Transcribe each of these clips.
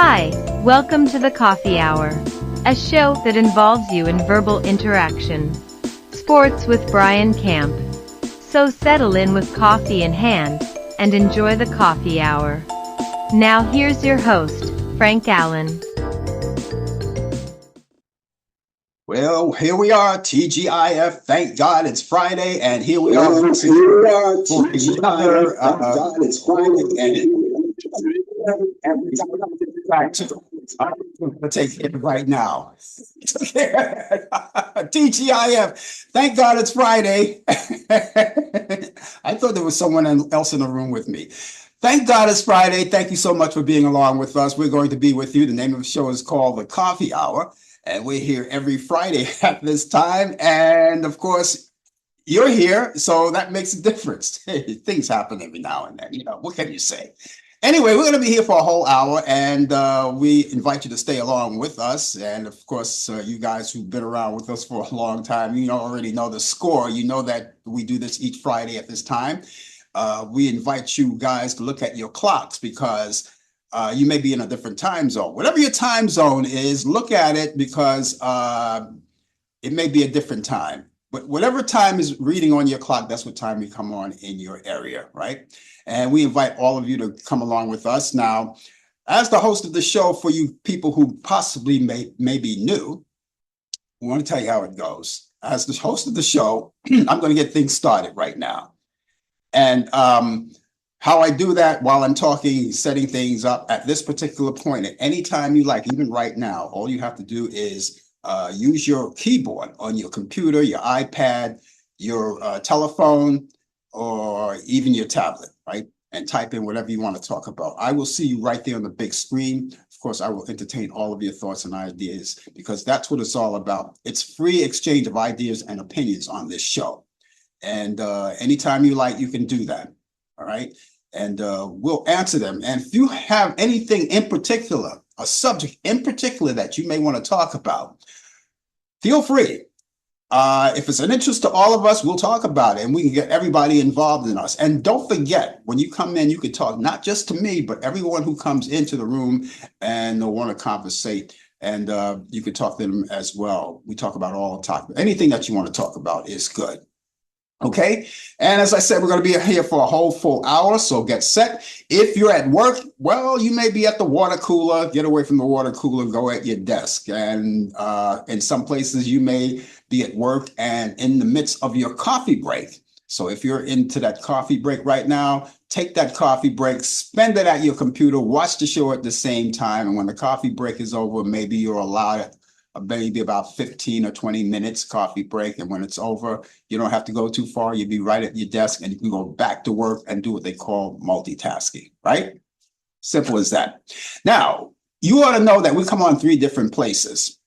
Hi, welcome to the Coffee Hour, a show that involves you in verbal interaction. Sports with Brian Camp. So settle in with coffee in hand and enjoy the Coffee Hour. Now here's your host, Frank Allan. Well, here we are, TGIF. Thank God it's Friday, and here we are. It's Friday, I'm going to take it right now. TGIF. Thank God it's Friday. I thought there was someone else in the room with me. Thank God it's Friday. Thank you so much for being along with us. We're going to be with you. The name of the show is called The Coffee Hour. And we're here every Friday at this time. And of course, you're here, so that makes a difference. Things happen every now and then, what can you say? Anyway, we're going to be here for a whole hour, and we invite you to stay along with us. And of course, you guys who've been around with us for a long time, you already know the score. You know that we do this each Friday at this time. We invite you guys to look at your clocks because you may be in a different time zone. Whatever your time zone is, look at it because it may be a different time. But whatever time is reading on your clock, that's what time we come on in your area, right? And we invite all of you to come along with us. Now, as the host of the show, for you people who possibly may be new, we want to tell you how it goes. As the host of the show, I'm going to get things started right now. And how I do that while I'm talking, setting things up at this particular point, at any time you like, even right now, all you have to do is use your keyboard on your computer, your iPad, your telephone, or even your tablet, right? And type in whatever you want to talk about. I will see you right there on the big screen. Of course, I will entertain all of your thoughts and ideas because that's what it's all about. It's free exchange of ideas and opinions on this show. And anytime you like, you can do that, all right? And we'll answer them. And if you have anything in particular, a subject in particular that you may want to talk about, feel free. If it's an interest to all of us, we'll talk about it and we can get everybody involved in us. And don't forget, when you come in, you can talk not just to me, but everyone who comes into the room and they'll want to conversate. And you can talk to them as well. We talk about all the topics. Anything that you want to talk about is good. Okay. And as I said, we're going to be here for a whole full hour. So get set. If you're at work, well, you may be at the water cooler. Get away from the water cooler. Go at your desk. And in some places, you may be at work and in the midst of your coffee break. So if you're into that coffee break right now, take that coffee break, spend it at your computer, watch the show at the same time. And when the coffee break is over, maybe you're allowed maybe about 15 or 20 minutes coffee break. And when it's over, you don't have to go too far. You'll be right at your desk and you can go back to work and do what they call multitasking, right? Simple as that. Now, you ought to know that we come on 3 different places.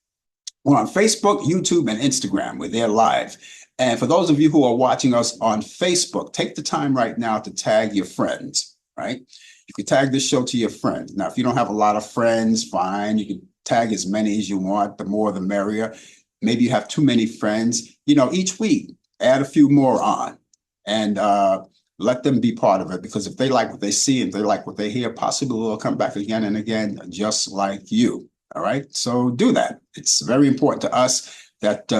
We're on Facebook, YouTube, and Instagram. We're there live. And for those of you who are watching us on Facebook, take the time right now to tag your friends, right? You can tag this show to your friends. Now, if you don't have a lot of friends, fine. You can tag as many as you want, the more the merrier. Maybe you have too many friends. Each week, add a few more on and let them be part of it because if they like what they see and they like what they hear, possibly they'll come back again and again, just like you. All right. So do that. It's very important to us that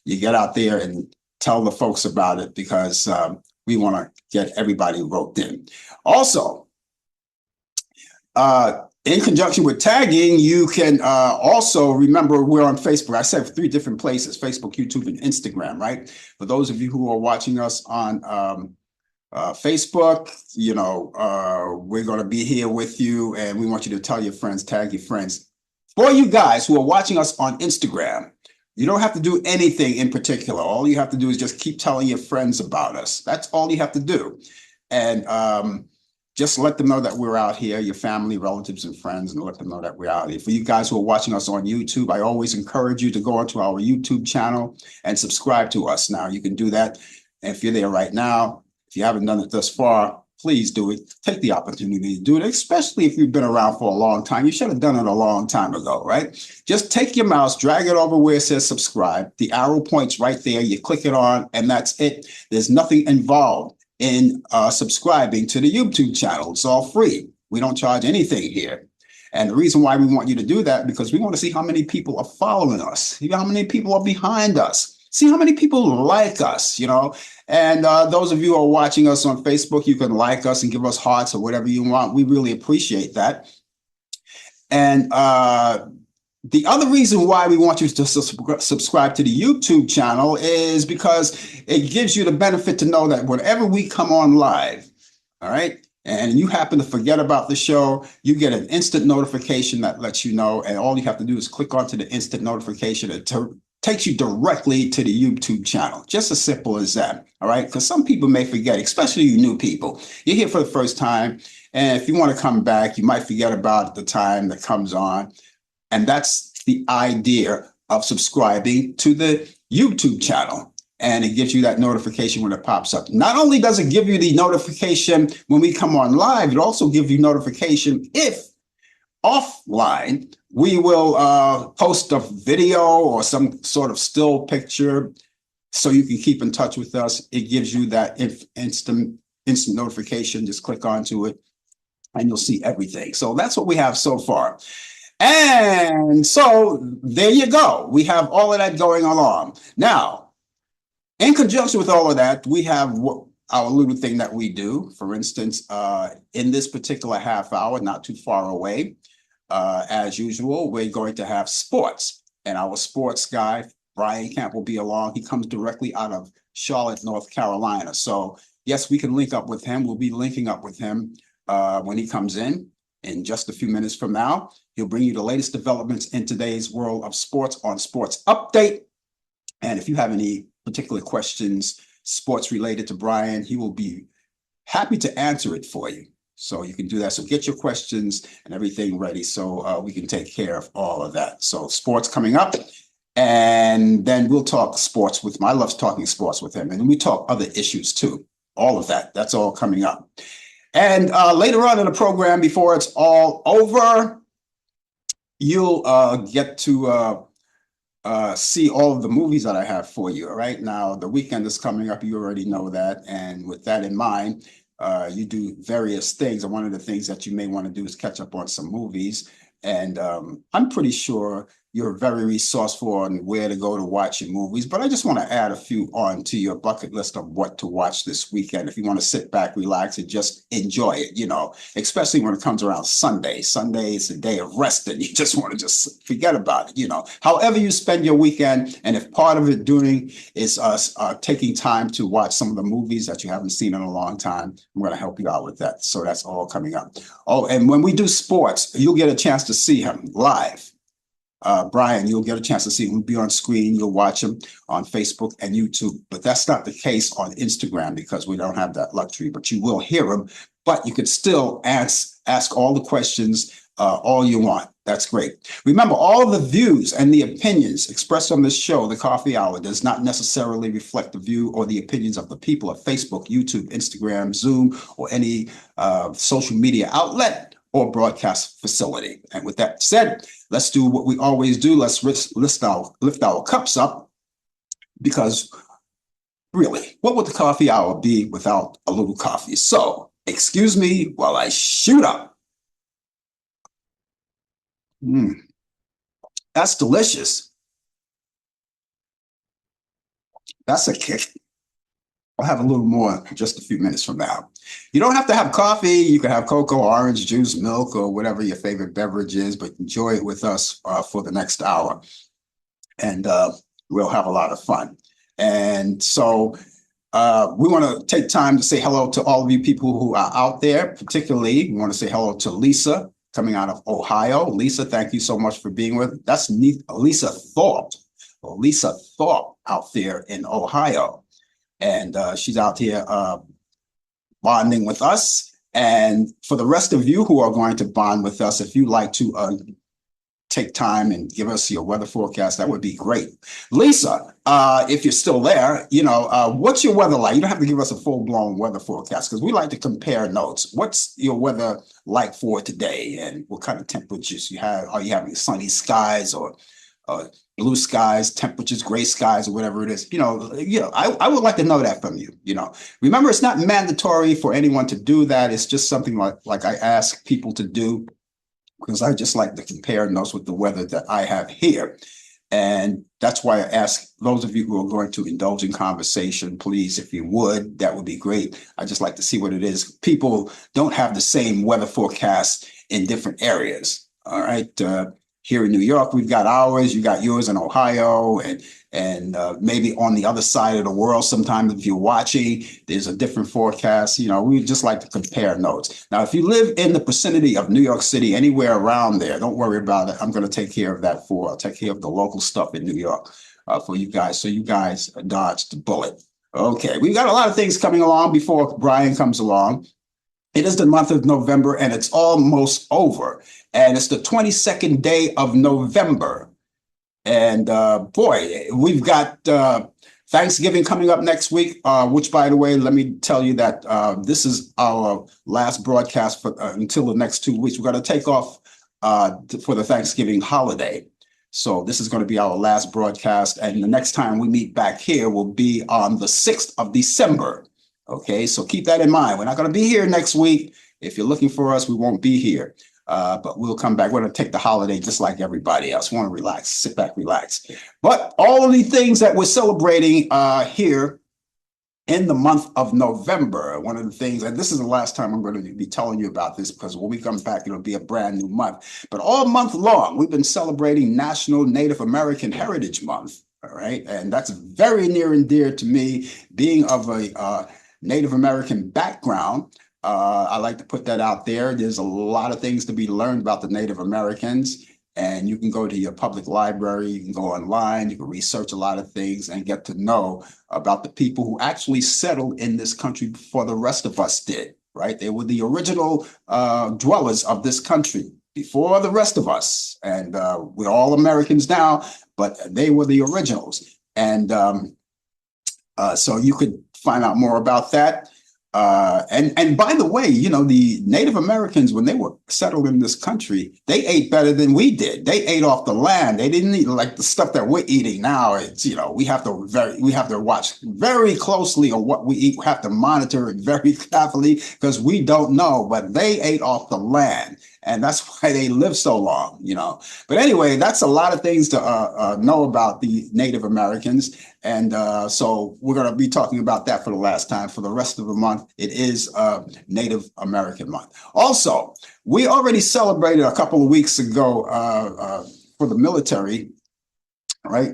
you get out there and tell the folks about it because we want to get everybody roped in. Also, in conjunction with tagging, you can also remember we're on Facebook. I said 3 different places, Facebook, YouTube, and Instagram, right? For those of you who are watching us on Facebook, we're going to be here with you and we want you to tell your friends, tag your friends. For you guys who are watching us on Instagram, you don't have to do anything in particular. All you have to do is just keep telling your friends about us. That's all you have to do. And just let them know that we're out here, your family, relatives, and friends, and let them know that we're out here. For you guys who are watching us on YouTube, I always encourage you to go onto our YouTube channel and subscribe to us. Now, you can do that. And if you're there right now, if you haven't done it thus far, please do it. Take the opportunity to do it, especially if you've been around for a long time. You should have done it a long time ago, right? Just take your mouse, drag it over where it says subscribe. The arrow points right there. You click it on, and that's it. There's nothing involved in subscribing to the YouTube channel. It's all free. We don't charge anything here. And the reason why we want you to do that, because we want to see how many people are following us, see how many people are behind us, see how many people like us, And those of you who are watching us on Facebook, you can like us and give us hearts or whatever you want. We really appreciate that. And the other reason why we want you to subscribe to the YouTube channel is because it gives you the benefit to know that whenever we come on live, all right, and you happen to forget about the show, you get an instant notification that lets you know, and all you have to do is click onto the instant notification. It takes you directly to the YouTube channel. Just as simple as that, all right? Because some people may forget, especially you new people. You're here for the first time, and if you want to come back, you might forget about the time that comes on. And that's the idea of subscribing to the YouTube channel. And it gives you that notification when it pops up. Not only does it give you the notification when we come on live, it also gives you notification if offline we will post a video or some sort of still picture so you can keep in touch with us. It gives you that instant notification. Just click onto it and you'll see everything. So that's what we have so far. And so there you go. We have all of that going along. Now, in conjunction with all of that, we have our little thing that we do. For instance, in this particular half hour, not too far away, as usual, we're going to have sports. And our sports guy, Brian Camp, will be along. He comes directly out of Charlotte, North Carolina. So yes, we can link up with him. We'll be linking up with him when he comes in just a few minutes from now. He'll bring you the latest developments in today's world of sports on Sports Update. And if you have any particular questions, sports related to Brian, he will be happy to answer it for you. So you can do that. So get your questions and everything ready so we can take care of all of that. So sports coming up. And then we'll talk sports with him. I love talking sports with him. And we talk other issues too. All of that. That's all coming up. And later on in the program, before it's all over, you'll get to see all of the movies that I have for you. All right. Now, the weekend is coming up. You already know that. And with that in mind, you do various things. And one of the things that you may want to do is catch up on some movies. And I'm pretty sure you're very resourceful on where to go to watch your movies. But I just want to add a few on to your bucket list of what to watch this weekend. If you want to sit back, relax, and just enjoy it, especially when it comes around Sunday. Sunday is a day of rest, and you just want to just forget about it, However you spend your weekend, and if part of it doing is taking time to watch some of the movies that you haven't seen in a long time, I'm going to help you out with that. So that's all coming up. Oh, and when we do sports, you'll get a chance to see him live. Brian, you'll get a chance to see him. He'll be on screen. You'll watch him on Facebook and YouTube. But that's not the case on Instagram because we don't have that luxury. But you will hear him. But you could still ask all the questions all you want. That's great. Remember, all the views and the opinions expressed on this show, The Coffee Hour, does not necessarily reflect the view or the opinions of the people at Facebook, YouTube, Instagram, Zoom, or any social media outlet or broadcast facility. And with that said, let's do what we always do. Let's lift our cups up, because really, what would the coffee hour be without a little coffee? So excuse me while I shoot up. That's delicious. That's a kick. I'll have a little more in just a few minutes from now. You don't have to have coffee. You can have cocoa, orange juice, milk, or whatever your favorite beverage is, but enjoy it with us for the next hour. And we'll have a lot of fun. And so we want to take time to say hello to all of you people who are out there. Particularly, we want to say hello to Lisa coming out of Ohio. Lisa, thank you so much for being with us. That's Lisa Thorpe. Well, Lisa Thorpe out there in Ohio. And she's out here bonding with us. And for the rest of you who are going to bond with us, if you'd like to take time and give us your weather forecast, that would be great. Lisa, if you're still there, what's your weather like? You don't have to give us a full-blown weather forecast because we like to compare notes. What's your weather like for today, and what kind of temperatures you have? Are you having sunny skies or blue skies, temperatures, gray skies, or whatever it is? I would like to know that from you. Remember, it's not mandatory for anyone to do that. It's just something like I ask people to do. because I just like to compare notes with the weather that I have here. And that's why I ask those of you who are going to indulge in conversation, please, if you would, that would be great. I just like to see what it is. People don't have the same weather forecast in different areas. All right. Here in New York, we've got ours. You got yours in Ohio, and maybe on the other side of the world. Sometimes if you're watching, there's a different forecast. You know, we just like to compare notes. Now, if you live in the vicinity of New York City, anywhere around there, don't worry about it. I'm going to take care of that I'll take care of the local stuff in New York for you guys. So you guys dodged the bullet. Okay, we've got a lot of things coming along before Brian comes along. It is the month of November and it's almost over. And it's the 22nd day of November. And boy, we've got Thanksgiving coming up next week, which, by the way, let me tell you that this is our last broadcast for until the next 2 weeks. We're going to take off for the Thanksgiving holiday. So this is going to be our last broadcast. And the next time we meet back here will be on the 6th of December. Okay, so keep that in mind. We're not going to be here next week. If you're looking for us, we won't be here. But we'll come back. We're going to take the holiday just like everybody else. We want to relax, sit back, relax. But all of the things that we're celebrating here in the month of November, one of the things, and this is the last time I'm going to be telling you about this because when we come back, it'll be a brand new month. But all month long, we've been celebrating National Native American Heritage Month. All right. And that's very near and dear to me, being of a Native American background. I like to put that out there. There's a lot of things to be learned about the Native Americans, and you can go to your public library, you can go online, you can research a lot of things and get to know about the people who actually settled in this country before the rest of us did, right? They were the original dwellers of this country before the rest of us. And we're all Americans now, but they were the originals. And so you could find out more about that. And by the way, you know, the Native Americans, when they were settled in this country, they ate better than we did. They ate off the land. They didn't eat like the stuff that we're eating now. It's, you know, we have to watch very closely on what we eat. We have to monitor it very carefully because we don't know, but they ate off the land. And that's why they live so long, you know. But anyway, that's a lot of things to know about the Native Americans. And so we're going to be talking about that for the last time. For the rest of the month, it is Native American Month. Also, we already celebrated a couple of weeks ago for the military, right?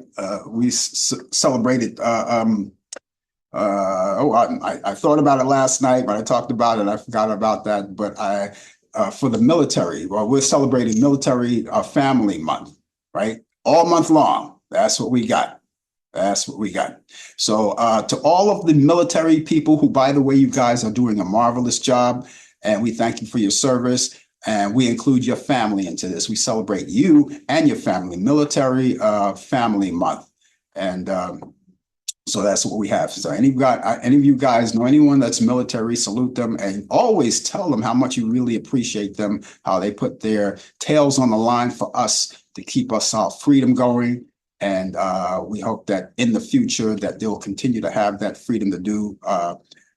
We celebrated. I thought about it last night, but I talked about it. I forgot about that. But for the military, well, we're celebrating Military Family Month, right? All month long. That's what we got. That's what we got. So to all of the military people who, by the way, you guys are doing a marvelous job, and we thank you for your service, and we include your family into this. We celebrate you and your family, Military Family Month. And so that's what we have. So any of you guys know anyone that's military, salute them and always tell them how much you really appreciate them, how they put their tails on the line for us to keep us our freedom going. And we hope that in the future that they'll continue to have that freedom to do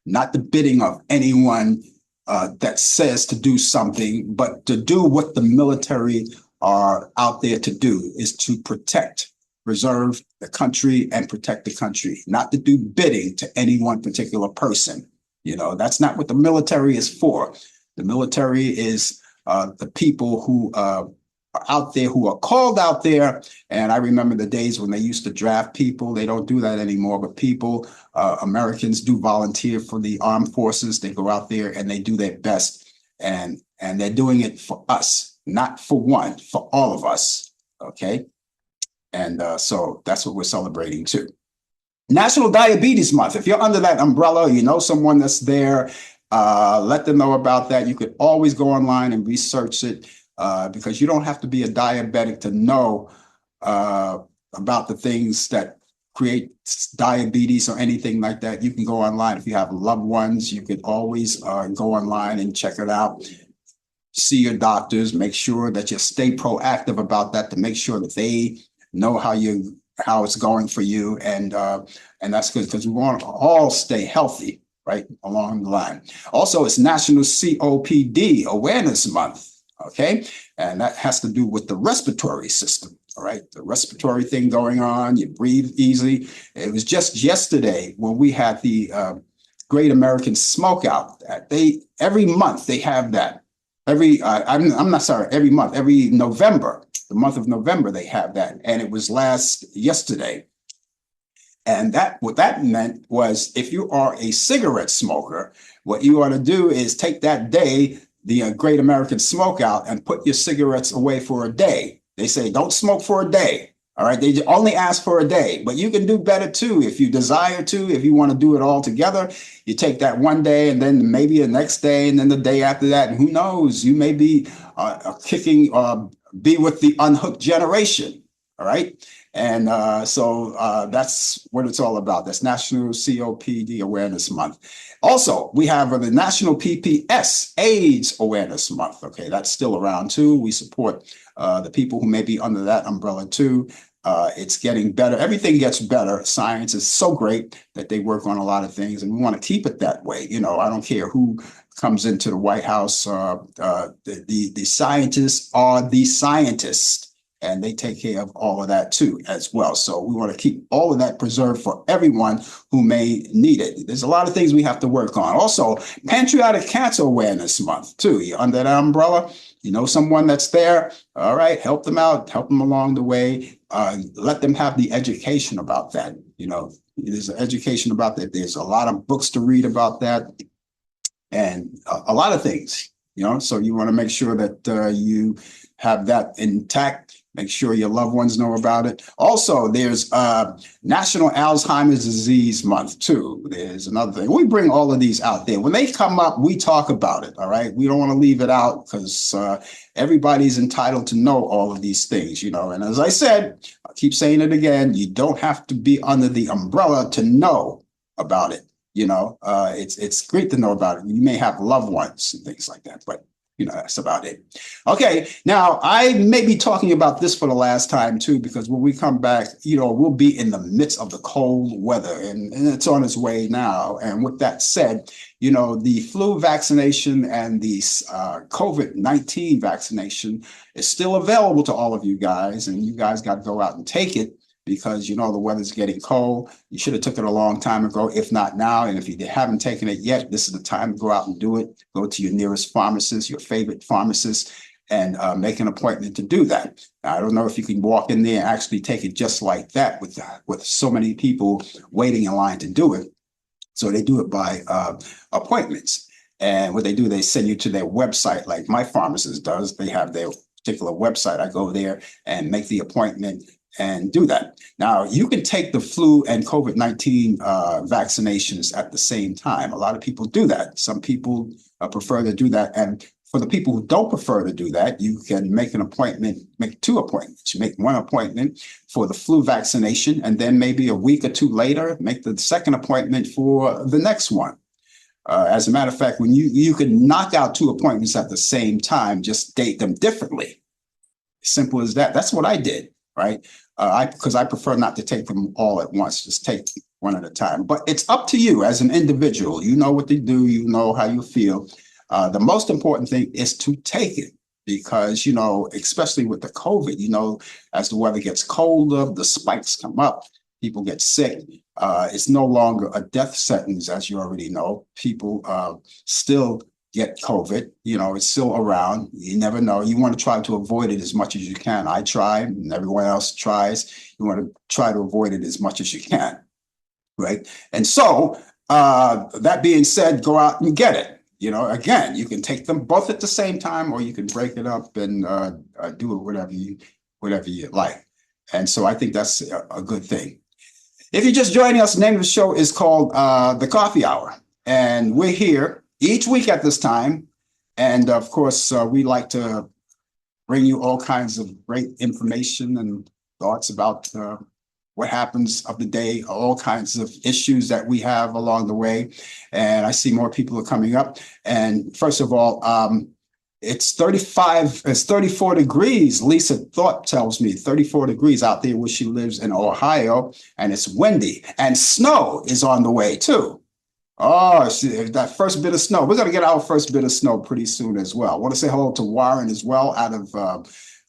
not the bidding of anyone that says to do something, but to do what the military are out there to do, is to protect, preserve the country and protect the country, not to do bidding to any one particular person. You know, that's not what the military is for. The military is the people who are out there, who are called out there. And I remember the days when they used to draft people. They don't do that anymore, but people, Americans do volunteer for the armed forces. They go out there and they do their best. And they're doing it for us, not for one, for all of us. Okay. And so that's what we're celebrating too. National Diabetes Month. If you're under that umbrella, you know someone that's there, let them know about that. You could always go online and research it because you don't have to be a diabetic to know about the things that create diabetes or anything like that. You can go online. If you have loved ones, you could always go online and check it out. See your doctors, make sure that you stay proactive about that to make sure that they know how it's going for you, and that's good because we want to all stay healthy, right, along the line. Also, it's National COPD Awareness Month. Okay. And that has to do with the respiratory system. All right. The respiratory thing going on. You breathe easily. It was just yesterday when we had the Great American Smokeout. That every month they have that. I'm not sorry, every month, every November, the month of November, they have that. And it was yesterday. And what that meant was if you are a cigarette smoker, what you ought to do is take that day, the Great American Smokeout, and put your cigarettes away for a day. They say don't smoke for a day. All right. They only ask for a day, but you can do better too if you desire to. If you want to do it all together, you take that one day and then maybe the next day and then the day after that. And who knows, you may be be with the unhooked generation. All right. And so that's what it's all about. That's National COPD Awareness Month. Also, we have the National PPS AIDS Awareness Month. Okay, that's still around too. We support the people who may be under that umbrella too. It's getting better. Everything gets better. Science is so great that they work on a lot of things, and we want to keep it that way. You know, I don't care who comes into the White House. The scientists are the scientists. And they take care of all of that too, as well. So we want to keep all of that preserved for everyone who may need it. There's a lot of things we have to work on. Also, Pancreatic Cancer Awareness Month too. You're under that umbrella. You know someone that's there. All right, help them out, help them along the way. Let them have the education about that. You know, there's an education about that. There's a lot of books to read about that, and a lot of things. You know, so you want to make sure that you have that intact. Make sure your loved ones know about it. Also, there's National Alzheimer's Disease Month, too. There's another thing. We bring all of these out there. When they come up, we talk about it, all right? We don't want to leave it out because everybody's entitled to know all of these things, you know. And as I said, I keep saying it again, you don't have to be under the umbrella to know about it. You know, it's great to know about it. You may have loved ones and things like that, but you know, that's about it. Okay, now I may be talking about this for the last time too, because when we come back, you know, we'll be in the midst of the cold weather and it's on its way now. And with that said, you know, the flu vaccination and the COVID-19 vaccination is still available to all of you guys, and you guys got to go out and take it. Because you know the weather's getting cold. You should have took it a long time ago, if not now. And if you haven't taken it yet, this is the time to go out and do it. Go to your nearest pharmacist, your favorite pharmacist, and make an appointment to do that. Now, I don't know if you can walk in there and actually take it just like that with so many people waiting in line to do it. So they do it by appointments. And what they do, they send you to their website, like my pharmacist does. They have their particular website. I go there and make the appointment and do that. Now, you can take the flu and COVID-19 vaccinations at the same time. A lot of people do that. Some people prefer to do that. And for the people who don't prefer to do that, you can make an appointment, make two appointments. You make one appointment for the flu vaccination, and then maybe a week or two later, make the second appointment for the next one. As a matter of fact, when you can knock out two appointments at the same time, just date them differently. Simple as that. That's what I did, right? Because I prefer not to take them all at once, just take one at a time. But it's up to you as an individual. You know what to do. You know how you feel. The most important thing is to take it because, you know, especially with the COVID, you know, as the weather gets colder, the spikes come up, people get sick. It's no longer a death sentence, as you already know. People still get COVID, you know, it's still around. You never know. You want to try to avoid it as much as you can. I try, and everyone else tries. You want to try to avoid it as much as you can, right? And so, that being said, go out and get it. You know, again, you can take them both at the same time, or you can break it up and do it whatever you like. And so I think that's a good thing. If you're just joining us, the name of the show is called The Coffee Hour, and we're here each week at this time. And of course, we like to bring you all kinds of great information and thoughts about what happens of the day, all kinds of issues that we have along the way. And I see more people are coming up. And first of all, it's 34 degrees. Lisa Thought tells me 34 degrees out there where she lives in Ohio, and it's windy and snow is on the way too. Oh, that first bit of snow. We're going to get our first bit of snow pretty soon as well. I want to say hello to Warren as well out of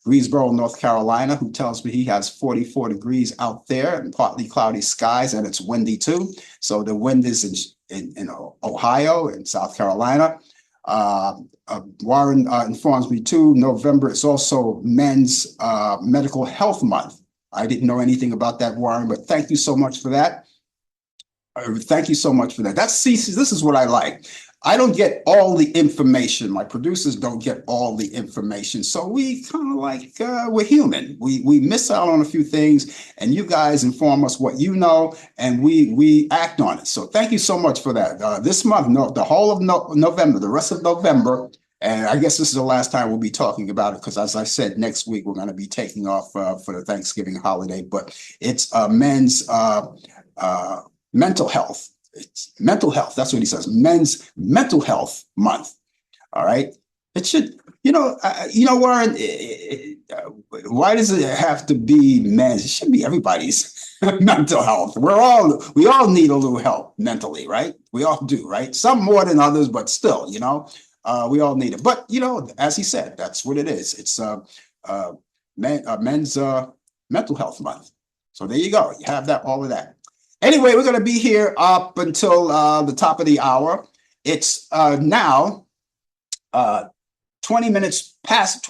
Greensboro, North Carolina, who tells me he has 44 degrees out there and partly cloudy skies, and it's windy too. So the wind is in Ohio and South Carolina. Warren informs me too, November is also Men's Medical Health Month. I didn't know anything about that, Warren, but thank you so much for that. Thank you so much for that. This is what I like. I don't get all the information. My producers don't get all the information. So we kind of we're human. We miss out on a few things, and you guys inform us what you know, and we act on it. So thank you so much for that. This month, no, the whole of November, the rest of November, and I guess this is the last time we'll be talking about it because, as I said, next week we're going to be taking off for the Thanksgiving holiday. But it's men's mental health. It's mental health. That's what he says. Men's Mental Health Month. All right. It should, Warren. Why does it have to be men's? It should be everybody's mental health. We all need a little help mentally, right? We all do, right? Some more than others, but still, we all need it. But as he said, that's what it is. It's men's Mental Health Month. So there you go. You have that, all of that. Anyway, we're going to be here up until the top of the hour. It's now 21 minutes past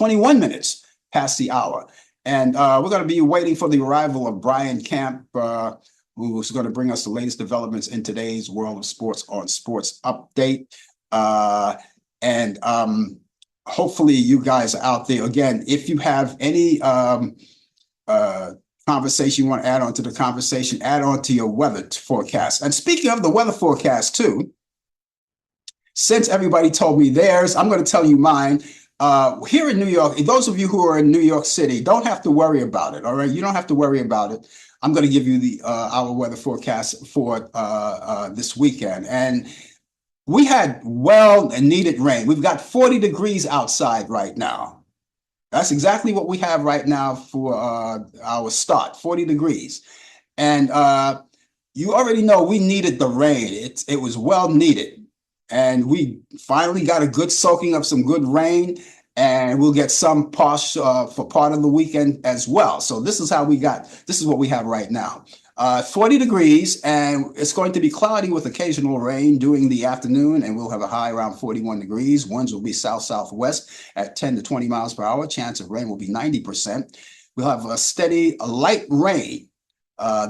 the hour. And we're going to be waiting for the arrival of Brian Camp, who's going to bring us the latest developments in today's world of sports on Sports Update. And hopefully you guys are out there. Again, if you have any conversation you want to add on to the conversation, add on to your weather forecast. And speaking of the weather forecast too, since everybody told me theirs, I'm going to tell you mine. Here in New York, those of you who are in New York City, don't have to worry about it. All right, you don't have to worry about it. I'm going to give you our weather forecast for this weekend, and we had well and needed rain. We've got 40 degrees outside right now. That's exactly what we have right now for our start, 40 degrees. And you already know we needed the rain. It was well needed. And we finally got a good soaking of some good rain, and we'll get some posh for part of the weekend as well. So this is what we have right now. 40 degrees, and it's going to be cloudy with occasional rain during the afternoon, and we'll have a high around 41 degrees. Winds will be south-southwest at 10 to 20 miles per hour. Chance of rain will be 90%. We'll have a light rain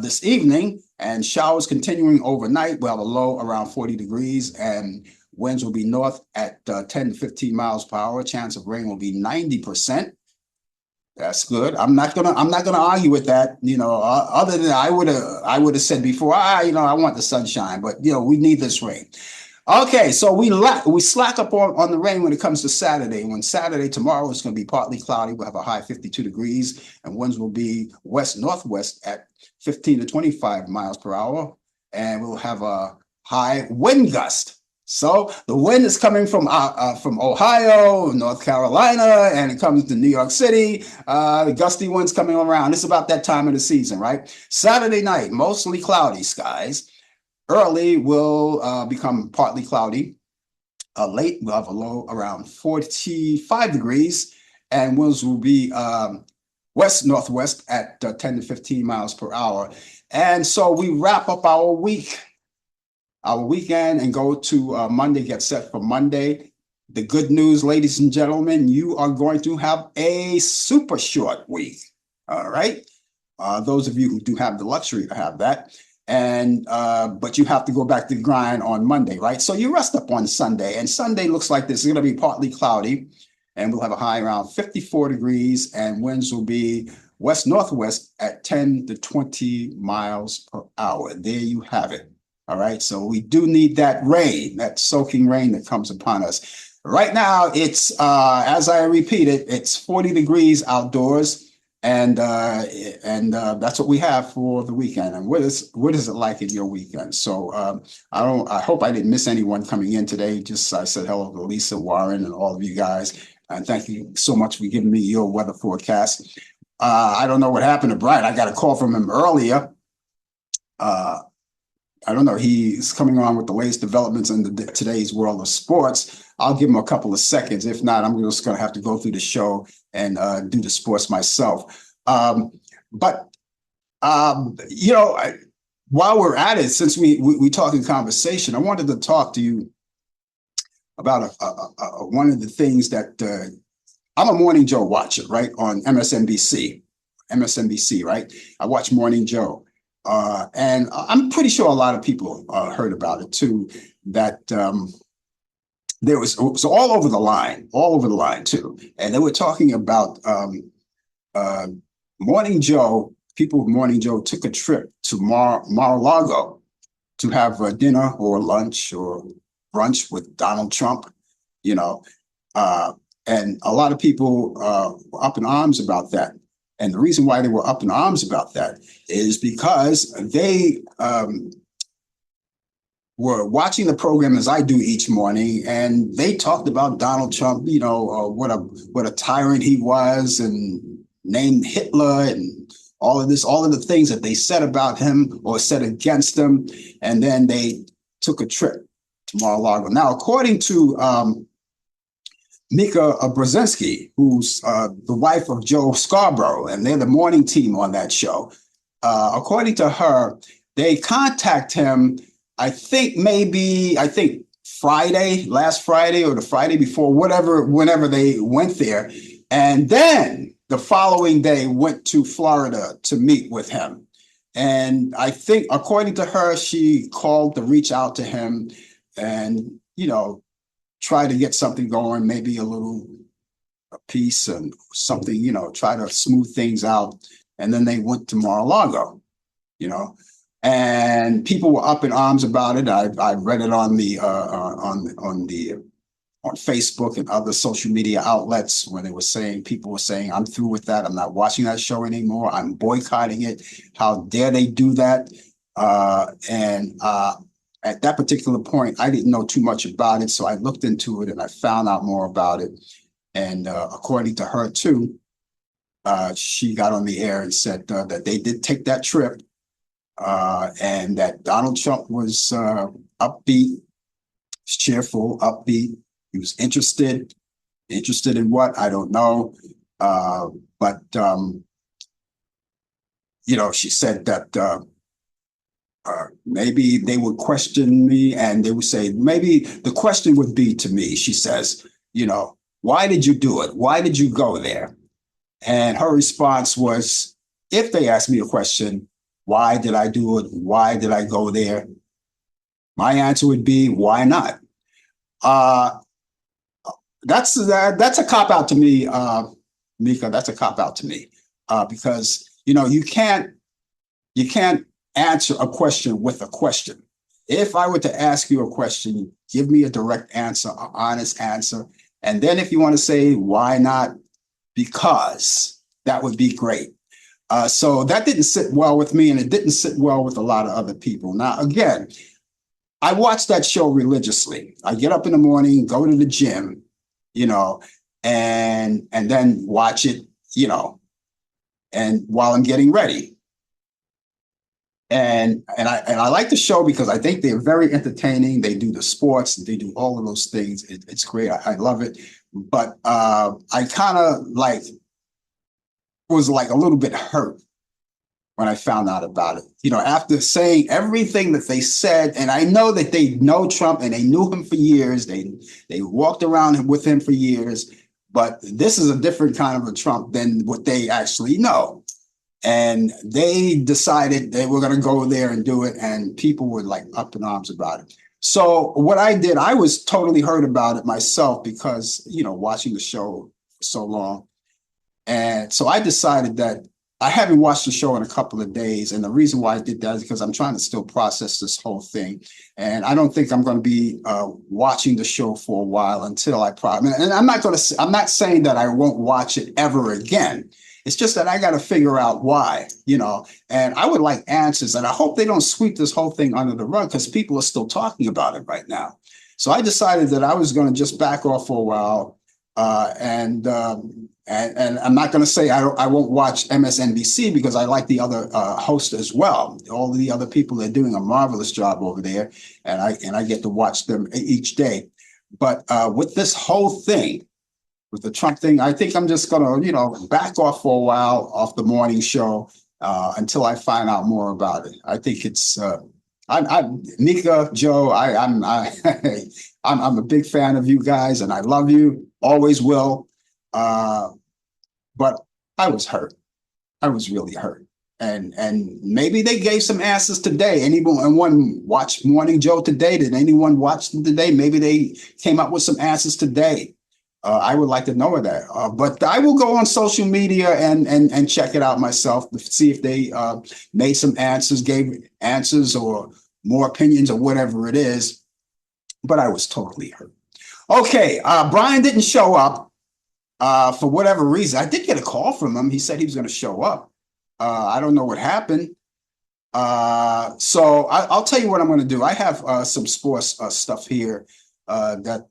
this evening, and showers continuing overnight. We'll have a low around 40 degrees, and winds will be north at 10 to 15 miles per hour. Chance of rain will be 90%. That's good. I'm not gonna argue with that. Other than I would have said before, I want the sunshine, but we need this rain. Okay, so we slack up on the rain when it comes to Saturday. Tomorrow is going to be partly cloudy. We'll have a high 52 degrees, and winds will be west-northwest at 15 to 25 miles per hour, and we'll have a high wind gust. So the wind is coming from Ohio, North Carolina, and it comes to New York City. The gusty winds coming around. It's about that time of the season, right? Saturday night, mostly cloudy skies. Early will become partly cloudy. Late, we'll have a low around 45 degrees, and winds will be west-northwest at 10 to 15 miles per hour. And so we wrap up our weekend and go to Monday, get set for Monday. The good news, ladies and gentlemen, you are going to have a super short week. All right. Those of you who do have the luxury to have that. And but you have to go back to the grind on Monday, right? So you rest up on Sunday, and Sunday looks like this. It's going to be partly cloudy, and we'll have a high around 54 degrees, and winds will be west-northwest at 10 to 20 miles per hour. There you have it. All right, so we do need that rain, that soaking rain that comes upon us. Right now, it's, as I repeated, it's 40 degrees outdoors, and that's what we have for the weekend. And what is it like in your weekend? So I hope I didn't miss anyone coming in today. I said hello to Lisa, Warren, and all of you guys. And thank you so much for giving me your weather forecast. I don't know what happened to Brian. I got a call from him earlier. I don't know, he's coming on with the latest developments in today's world of sports. I'll give him a couple of seconds. If not, I'm just going to have to go through the show and do the sports myself. But you know, while we're at it, since we talk in conversation, I wanted to talk to you about one of the things that I'm a Morning Joe watcher, right, on MSNBC, right? I watch Morning Joe. And I'm pretty sure a lot of people heard about it too, that it was all over the line too. And they were talking about Morning Joe, people of Morning Joe took a trip to Mar-a-Lago to have a dinner or lunch or brunch with Donald Trump, you know. And a lot of people were up in arms about that. And the reason why they were up in arms about that is because they were watching the program as I do each morning, and they talked about Donald Trump, you know, what a tyrant he was, and named Hitler and all of the things that they said about him or said against him. And then they took a trip to Mar-a-Lago. Now, according to Mika Brzezinski, who's the wife of Joe Scarborough, and they're the morning team on that show. According to her, they contact him, I think last Friday or the Friday before, whenever they went there. And then the following day went to Florida to meet with him. And I think, according to her, she called to reach out to him and, you know, try to get something going, maybe a piece and something, you know, try to smooth things out. And then they went to Mar-a-Lago, you know, and people were up in arms about it. I read it on Facebook and other social media outlets when people were saying, I'm through with that. I'm not watching that show anymore. I'm boycotting it. How dare they do that? At that particular point, I didn't know too much about it. So I looked into it and I found out more about it. And according to her too, she got on the air and said that they did take that trip and that Donald Trump was upbeat, cheerful, upbeat. He was interested in what? I don't know. But you know, she said that maybe they would question me and they would say, maybe the question would be to me, she says, you know, why did you do it? Why did you go there? And her response was, if they asked me a question, why did I do it? Why did I go there? My answer would be, why not? That's a cop out to me, Mika. That's a cop out to me because, you know, you can't answer a question with a question. If I were to ask you a question, give me a direct answer, an honest answer. And then if you want to say, why not? Because that would be great. So that didn't sit well with me, and it didn't sit well with a lot of other people. Now, again, I watch that show religiously. I get up in the morning, go to the gym, you know, and then watch it, you know, and while I'm getting ready. And I like the show because I think they're very entertaining. They do the sports, they do all of those things. It's great. I love it. But I kind of was like a little bit hurt when I found out about it. You know, after saying everything that they said, and I know that they know Trump and they knew him for years. They walked around with him for years. But this is a different kind of a Trump than what they actually know. And they decided they were going to go there and do it, and people were like up in arms about it. So what I did, I was totally hurt about it myself because, you know, watching the show for so long. And so I decided that I haven't watched the show in a couple of days. And the reason why I did that is because I'm trying to still process this whole thing. And I don't think I'm going to be watching the show for a while until and I'm not saying that I won't watch it ever again. It's just that I got to figure out why, you know, and I would like answers. And I hope they don't sweep this whole thing under the rug because people are still talking about it right now. So I decided that I was going to just back off for a while, And I'm not going to say I won't watch MSNBC because I like the other hosts as well. All the other people are doing a marvelous job over there, and I get to watch them each day. But with this whole thing, with the Trump thing, I think I'm just going to back off for a while off the morning show until I find out more about it. I think it's I'm Nika, Joe. I'm a big fan of you guys, and I love you, always will. But I was hurt. I was really hurt. And maybe they gave some answers today. Anyone watch Morning Joe today? Did anyone watch them today? Maybe they came up with some answers today. I would like to know that. But I will go on social media and check it out myself to see if they made some answers, gave answers or more opinions or whatever it is. But I was totally hurt. Okay, Brian didn't show up for whatever reason. I did get a call from him. He said he was going to show up. I don't know what happened. So I'll tell you what I'm going to do. I have some sports stuff here that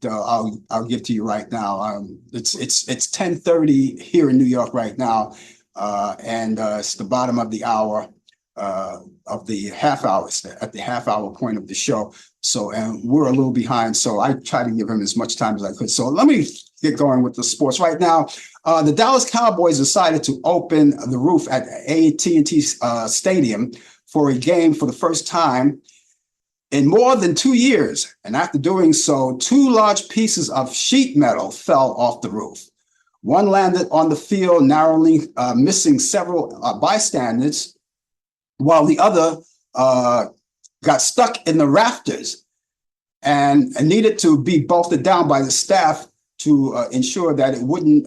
I'll give to you right now. It's 10:30 here in New York right now, and it's the bottom of the hour of the half hour. It's at the half hour point of the show. So, and we're a little behind. So I try to give him as much time as I could. So let me get going with the sports right now. The Dallas Cowboys decided to open the roof at AT&T Stadium for a game for the first time in more than 2 years. And after doing so, 2 large pieces of sheet metal fell off the roof. One landed on the field, narrowly missing several bystanders, while the other got stuck in the rafters and needed to be bolted down by the staff to ensure that it wouldn't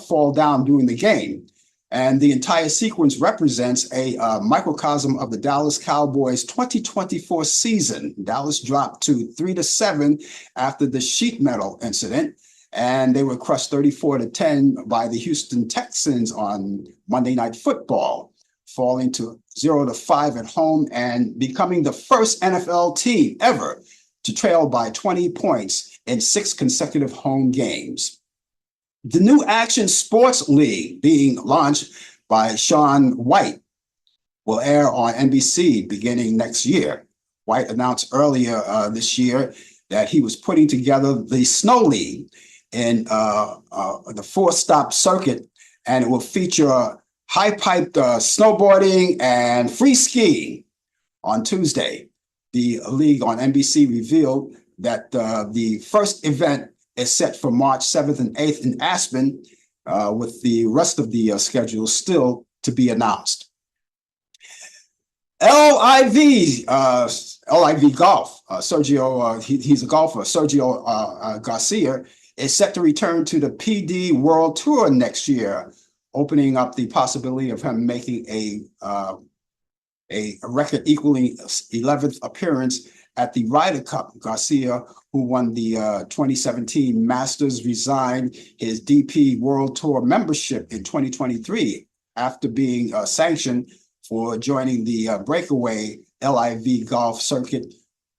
fall down during the game. And the entire sequence represents a microcosm of the Dallas Cowboys 2024 season. Dallas dropped to 3-7 after the sheet metal incident, and they were crushed 34-10 by the Houston Texans on Monday Night Football, falling to 0-5 at home and becoming the first NFL team ever to trail by 20 points in 6 consecutive home games. The new Action Sports League, being launched by Shaun White, will air on NBC beginning next year. White announced earlier this year that he was putting together the Snow League in the 4-stop circuit, and it will feature high-piped snowboarding and free skiing. On Tuesday, the league on NBC revealed that the first event is set for March 7th and 8th in Aspen, with the rest of the schedule still to be announced. LIV Golf, Sergio, he's a golfer, Sergio Garcia, is set to return to the PD World Tour next year, opening up the possibility of him making a record equaling 11th appearance at the Ryder Cup. Garcia, who won the 2017 Masters, resigned his DP World Tour membership in 2023 after being sanctioned for joining the breakaway LIV golf circuit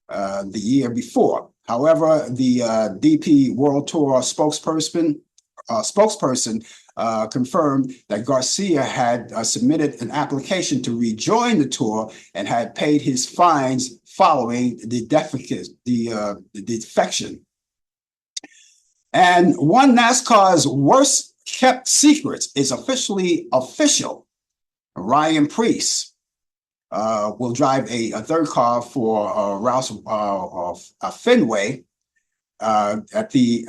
the year before. However, the DP World Tour spokesperson confirmed that Garcia had submitted an application to rejoin the tour and had paid his fines following the defection. And one NASCAR's worst kept secrets is officially official. Ryan Preece will drive a third car for Roush Fenway at the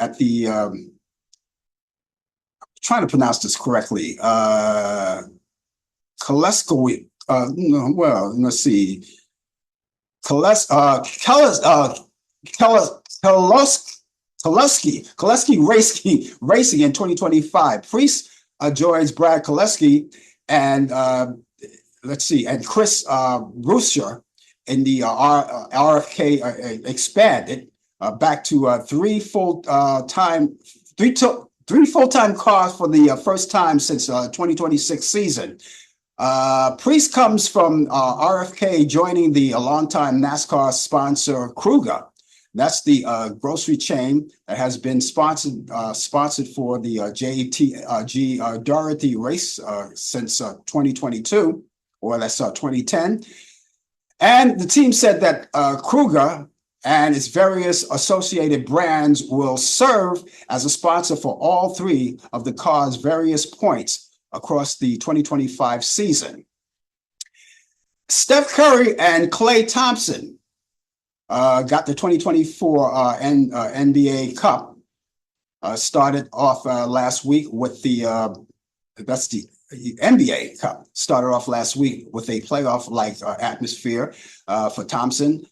trying to pronounce this correctly. Koleski, well, let's see. Koleski Racing in 2025. Priest joins Brad Koleski and let's see, and Chris Bruscher in the RFK expanded back to three full-time cars for the first time since 2026 season. Priest comes from RFK joining the longtime NASCAR sponsor Kruger, That's the grocery chain that has been sponsored for the JTG Dorothy race since 2022, or that's 2010. And the team said that Kruger and its various associated brands will serve as a sponsor for all three of the car's various points across the 2025 season. Steph Curry and Klay Thompson got the 2024 NBA Cup. Started off last week with that's the NBA Cup. Started off last week with a playoff-like atmosphere for Thompson.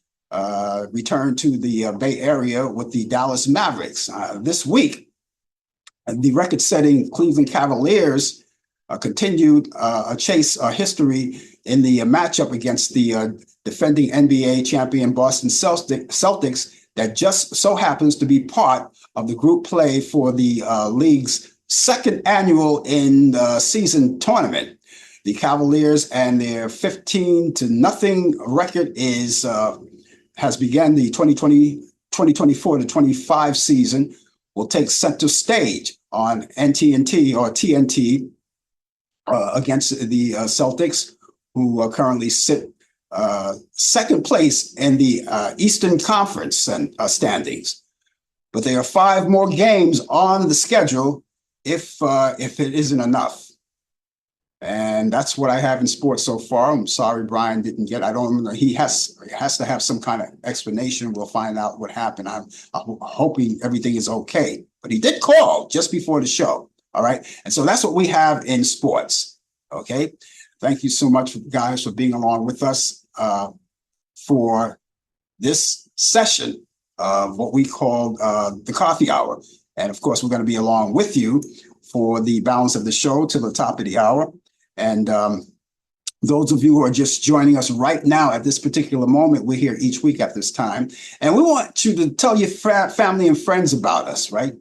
Returned to the Bay Area with the Dallas Mavericks. This week, the record-setting Cleveland Cavaliers continued a chase history in the matchup against the defending NBA champion Boston Celtics that just so happens to be part of the group play for the league's second annual in-season tournament. The Cavaliers and their 15-0 record has begun the 2024-25 season, will take center stage on TNT against the Celtics, who currently sit second place in the Eastern Conference standings. But there are 5 more games on the schedule if it isn't enough. And that's what I have in sports so far. I'm sorry Brian didn't get. I don't know. He has to have some kind of explanation. We'll find out what happened. I'm hoping everything is okay. But he did call just before the show. All right. And so that's what we have in sports. Okay. Thank you so much, guys, for being along with us for this session of what we call the coffee hour. And of course, we're going to be along with you for the balance of the show to the top of the hour. And those of you who are just joining us right now at this particular moment, we're here each week at this time. And we want you to tell your family and friends about us, right?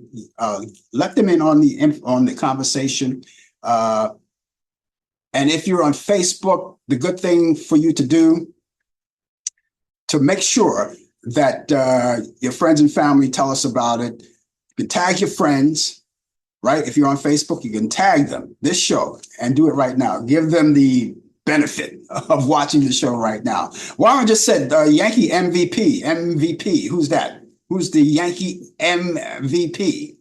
Let them in on the conversation. And if you're on Facebook, the good thing for you to do to make sure that your friends and family tell us about it. You can tag your friends, right? If you're on Facebook, you can tag them, this show, and do it right now. Give them the benefit of watching the show right now. Warren just said Yankee MVP. MVP. Who's that? Who's the Yankee MVP?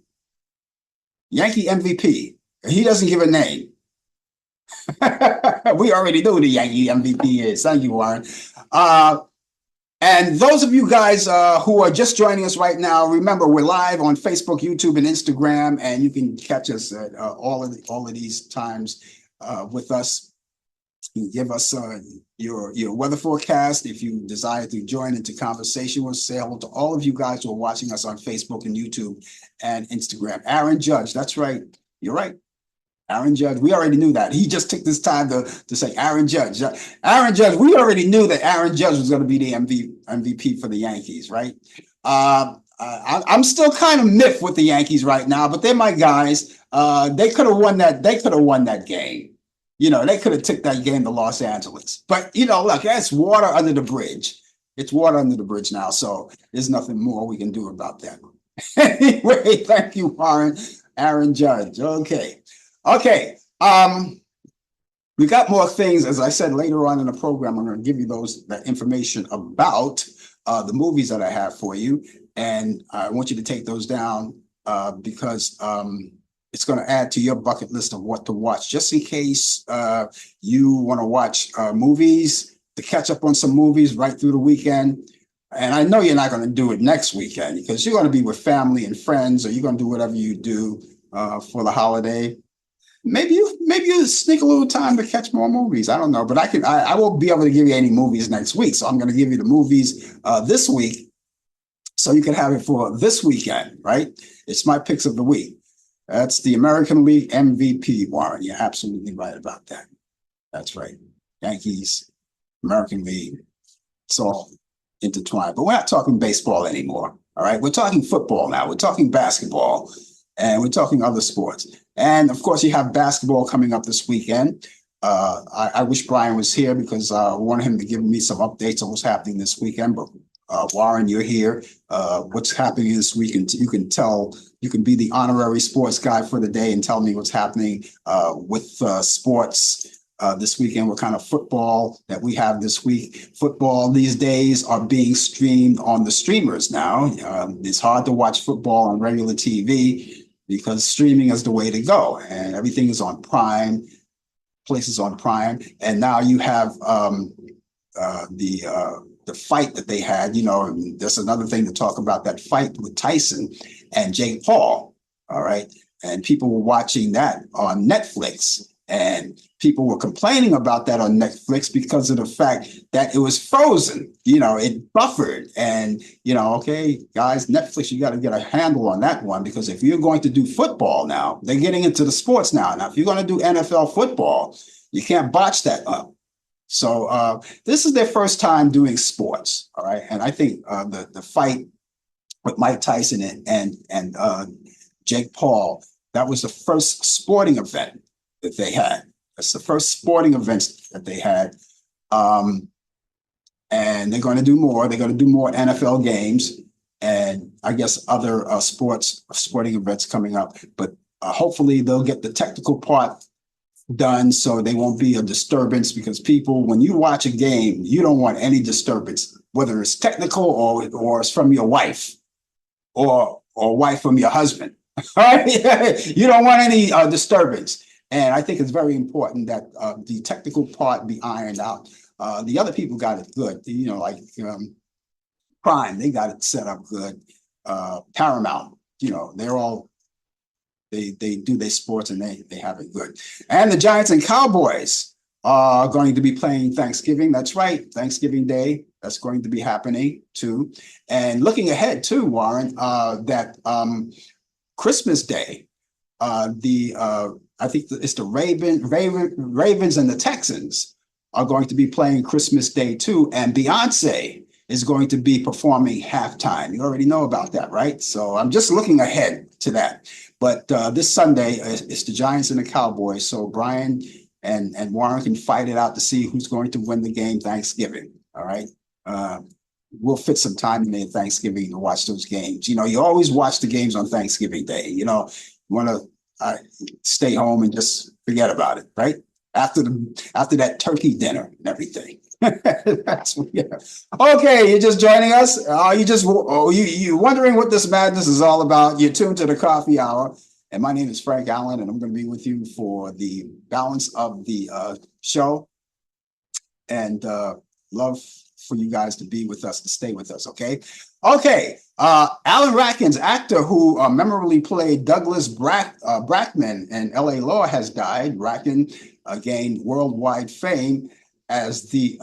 Yankee MVP. He doesn't give a name. We already know who the Yankee MVP is. Thank you, Warren. And those of you guys who are just joining us right now, remember we're live on Facebook, YouTube, and Instagram, and you can catch us at all of these times with us. You can give us your weather forecast if you desire to join into conversation. We'll say hello to all of you guys who are watching us on Facebook and YouTube and Instagram. Aaron Judge, that's right. You're right. Aaron Judge, we already knew that. He just took this time to say Aaron Judge. Aaron Judge, we already knew that Aaron Judge was going to be the MVP for the Yankees, right? I'm still kind of miffed with the Yankees right now, but they're my guys. They could have won that. They could have won that game. You know, they could have took that game to Los Angeles. But, you know, look, that's water under the bridge. It's water under the bridge now, so there's nothing more we can do about that. Anyway, thank you, Warren. Aaron Judge. Okay. We got more things, as I said later on in the program. I'm going to give you that information about the movies that I have for you, and I want you to take those down because it's going to add to your bucket list of what to watch, just in case you want to watch movies, to catch up on some movies right through the weekend. And I know you're not going to do it next weekend because you're going to be with family and friends, or you're going to do whatever you do for the holiday. Maybe you sneak a little time to catch more movies. I don't know, but I won't be able to give you any movies next week. So I'm going to give you the movies this week, so you can have it for this weekend, right? It's my picks of the week. That's the American League MVP, Warren. You're absolutely right about that. That's right. Yankees, American League. It's all intertwined. But we're not talking baseball anymore. All right. We're talking football now. We're talking basketball, and we're talking other sports. And of course, you have basketball coming up this weekend. I wish Brian was here because I wanted him to give me some updates on what's happening this weekend, but Warren, you're here. What's happening this week? And you can tell, you can be the honorary sports guy for the day and tell me what's happening with sports this weekend, what kind of football that we have this week. Football these days are being streamed on the streamers now. It's hard to watch football on regular TV because streaming is the way to go, and everything is on Prime, places on Prime. And now you have the fight that they had. You know, there's another thing to talk about, that fight with Tyson and Jake Paul. All right. And people were watching that on Netflix, and people were complaining about that on Netflix because of the fact that it was frozen. You know, it buffered. And, you know, okay, guys, Netflix, you got to get a handle on that one, because if you're going to do football now, they're getting into the sports now. Now, if you're going to do NFL football, you can't botch that up. So this is their first time doing sports. All right. And I think the fight with Mike Tyson and Jake Paul, that was the first sporting event that they had. That's the first sporting events that they had. And they're going to do more. They're going to do more NFL games, and I guess other sporting events coming up. But hopefully they'll get the technical part done so they won't be a disturbance, because people, when you watch a game, you don't want any disturbance, whether it's technical or it's from your wife or wife from your husband. You don't want any disturbance. And I think it's very important that the technical part be ironed out. The other people got it good, you know, like Prime, they got it set up good. Paramount, you know, they do their sports and they have it good. And the Giants and Cowboys are going to be playing Thanksgiving. That's right, Thanksgiving Day. That's going to be happening too. And looking ahead too, Warren, that Christmas Day, I think it's the Ravens and the Texans are going to be playing Christmas Day too. And Beyonce is going to be performing halftime. You already know about that, right? So I'm just looking ahead to that. But this Sunday, it's the Giants and the Cowboys. So Brian and Warren can fight it out to see who's going to win the game Thanksgiving. All right. We'll fit some time in there Thanksgiving to watch those games. You know, you always watch the games on Thanksgiving Day. You know, you want to stay home and just forget about it, right? After that turkey dinner and everything. That's okay. You're just joining us. You wondering what this madness is all about? You're tuned to the Coffee Hour, and my name is Frank Allan, and I'm going to be with you for the balance of the show. And love for you guys to be with us, to stay with us. Okay. Allan Rackins, actor who memorably played Douglas Brackman in L.A. Law, has died. Rackin gained worldwide fame as the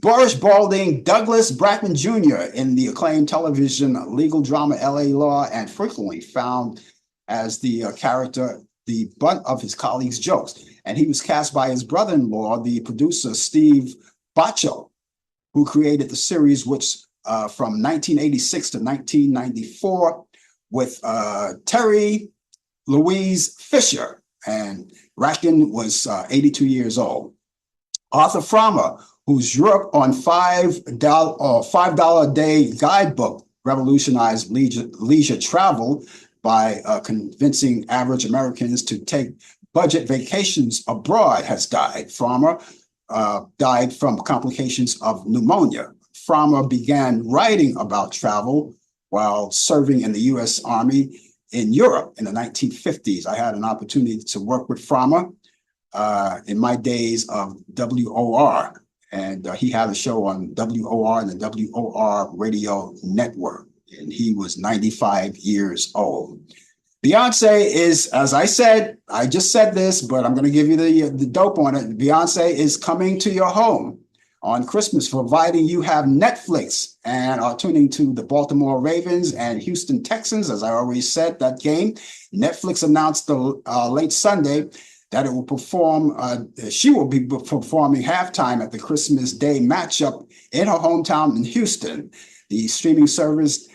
boorish, balding Douglas Brackman Jr. in the acclaimed television legal drama L.A. Law, and frequently found as the character the butt of his colleagues' jokes. And he was cast by his brother-in-law, the producer Steve Baccio, who created the series, which from 1986 to 1994 with Terry Louise Fisher. And Rackin was 82 years old. Arthur Frommer, whose Europe on $5 a day guidebook revolutionized leisure travel by convincing average Americans to take budget vacations abroad, has died. Frommer died from complications of pneumonia. Frommer began writing about travel while serving in the U.S. Army in Europe in the 1950s. I had an opportunity to work with Frommer in my days of WOR, and he had a show on WOR and the WOR radio network, and he was 95 years old. Beyonce is, as I said, I just said this, but I'm going to give you the dope on it. Beyonce is coming to your home on Christmas, providing you have Netflix and are tuning to the Baltimore Ravens and Houston Texans. As I already said, that game, Netflix announced late Sunday that it will perform, she will be performing halftime at the Christmas Day matchup in her hometown in Houston. The streaming service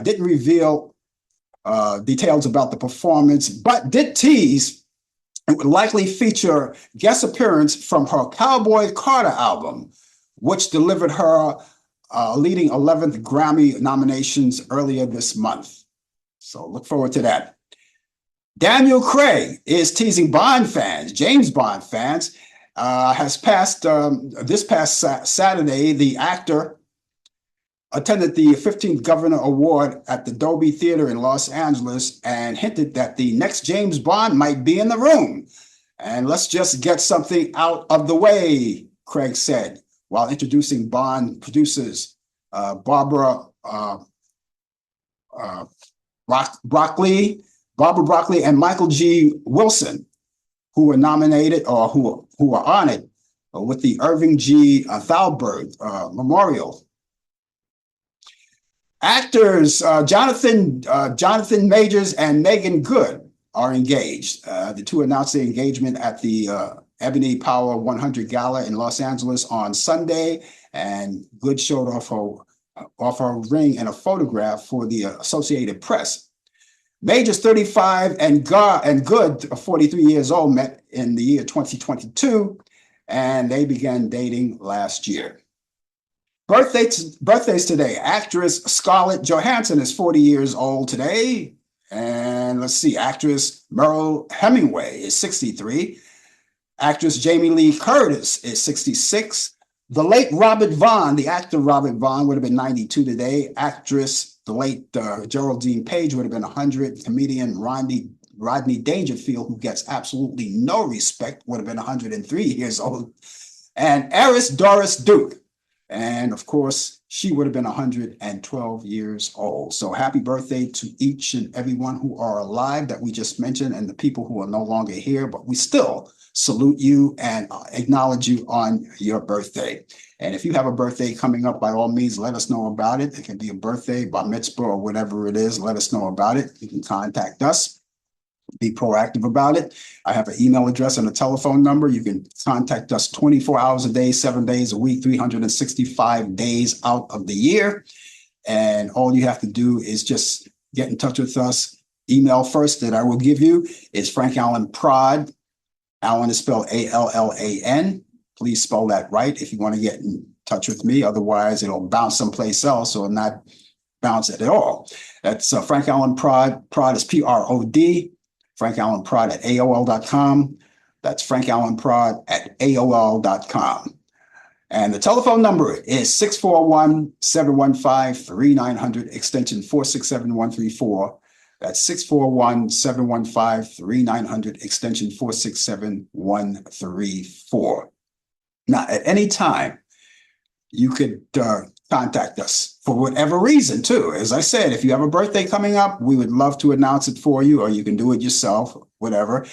didn't reveal details about the performance, but did tease it would likely feature guest appearance from her Cowboy Carter album, which delivered her leading 11th Grammy nominations earlier this month. So look forward to that. Daniel Craig is teasing Bond fans, James Bond fans. Has passed this past Saturday, the actor attended the 15th Governor Award at the Dolby Theater in Los Angeles and hinted that the next James Bond might be in the room. And let's just get something out of the way, Craig said, while introducing Bond producers Barbara Broccoli, and Michael G. Wilson, who were nominated or who are honored with the Irving G. Thalberg Memorial. Actors Jonathan Majors and Megan Good are engaged. The two announced their engagement at the Ebony Power 100 Gala in Los Angeles on Sunday, and Good showed off her ring in a photograph for the Associated Press. Majors 35 and Good 43 years old met in the year 2022, and they began dating last year. Birthdays today. Actress Scarlett Johansson is 40 years old today. And let's see, actress Merle Hemingway is 63. Actress Jamie Lee Curtis is 66. The late Robert Vaughn, the actor Robert Vaughn, would have been 92 today. Actress, the late Geraldine Page, would have been 100. Comedian Rodney Dangerfield, who gets absolutely no respect, would have been 103 years old. And heiress Doris Duke. And of course, she would have been 112 years old. So happy birthday to each and everyone who are alive that we just mentioned, and the people who are no longer here, but we still salute you and acknowledge you on your birthday. And if you have a birthday coming up, by all means, let us know about it. It can be a birthday, bar mitzvah, or whatever it is. Let us know about it. You can contact us. Be proactive about it. I have an email address and a telephone number. You can contact us 24 hours a day, 7 days a week, 365 days out of the year. And all you have to do is just get in touch with us. Email first that I will give you is Frank Allan Prod. Allan is spelled Allan. Please spell that right if you want to get in touch with me. Otherwise, it'll bounce someplace else or not bounce it at all. That's Frank Allan Prod. Prod is Prod. Frank Allan Prod at AOL.com. That's Frank Allan Prod at AOL.com. And the telephone number is 641-715-3900, extension 467-134. That's 641-715-3900, extension 467-134. Now, at any time, you could contact us for whatever reason, too. As I said, if you have a birthday coming up, we would love to announce it for you, or you can do it yourself, whatever.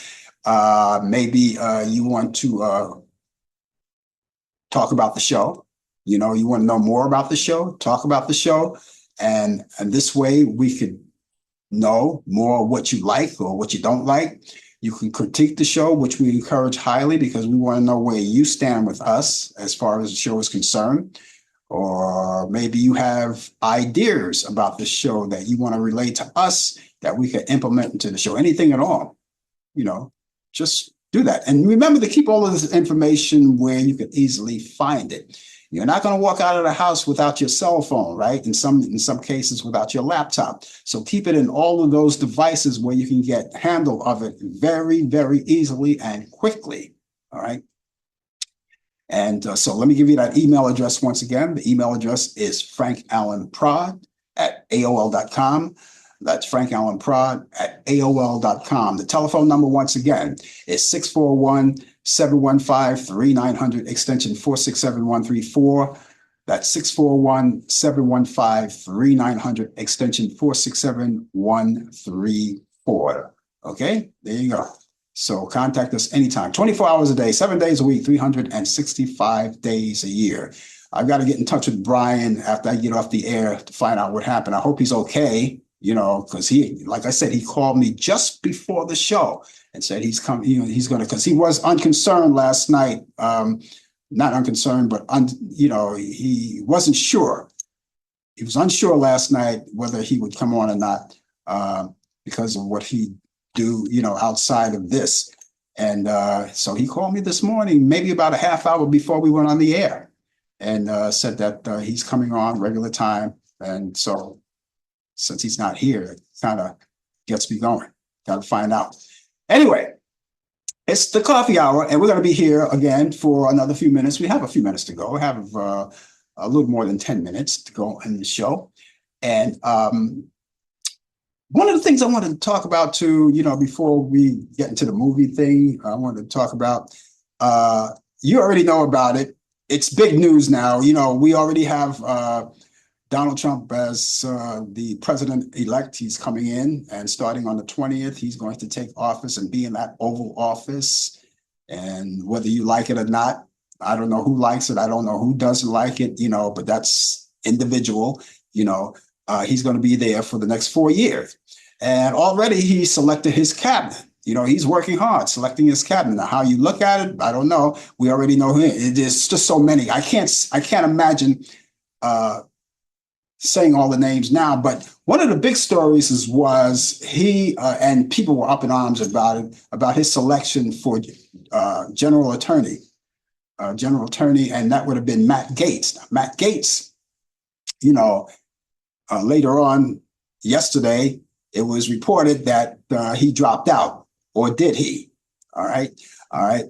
Maybe you want to talk about the show. You want to know more about the show, talk about the show. And this way we could know more what you like or what you don't like. You can critique the show, which we encourage highly, because we want to know where you stand with us as far as the show is concerned. Or maybe you have ideas about the show that you want to relate to us that we can implement into the show. Anything at all, just do that. And remember to keep all of this information where you can easily find it. You're not going to walk out of the house without your cell phone, right? In some cases, without your laptop. So keep it in all of those devices where you can get handle of it very, very easily and quickly. All right. And so let me give you that email address once again. The email address is frankallanprod at AOL.com. That's frankallanprod at AOL.com. The telephone number, once again, is 641-715-3900, extension 467-134. That's 641-715-3900, extension 467-134. Okay, there you go. So contact us anytime, 24 hours a day, 7 days a week, 365 days a year. I've got to get in touch with Brian after I get off the air to find out what happened. I hope he's okay, because like I said, he called me just before the show and said he's coming, he's going to, because he was unconcerned last night. Not unconcerned, but, he wasn't sure. He was unsure last night whether he would come on or not because of what he do, outside of this. And so he called me this morning, maybe about a half hour before we went on the air. and said that he's coming on regular time. And so since he's not here, it kind of gets me going. Got to find out. Anyway, it's the coffee hour, and we're going to be here again for another few minutes. We have a few minutes to go. We have a little more than 10 minutes to go in the show. And one of the things I wanted to talk about too, before we get into the movie thing, I wanted to talk about, you already know about it. It's big news now. We already have Donald Trump as the president-elect. He's coming in, and starting on the 20th, he's going to take office and be in that Oval Office. And whether you like it or not, I don't know who likes it. I don't know who doesn't like it, but that's individual. He's going to be there for the next 4 years. And already he selected his cabinet. He's working hard selecting his cabinet. Now, how you look at it, I don't know. We already know him. It is just so many. I can't imagine saying all the names now, but one of the big stories was he and people were up in arms about his selection for general attorney, and that would have been Matt Gaetz. Now, Matt Gaetz, later on yesterday, it was reported that he dropped out, or did he? All right,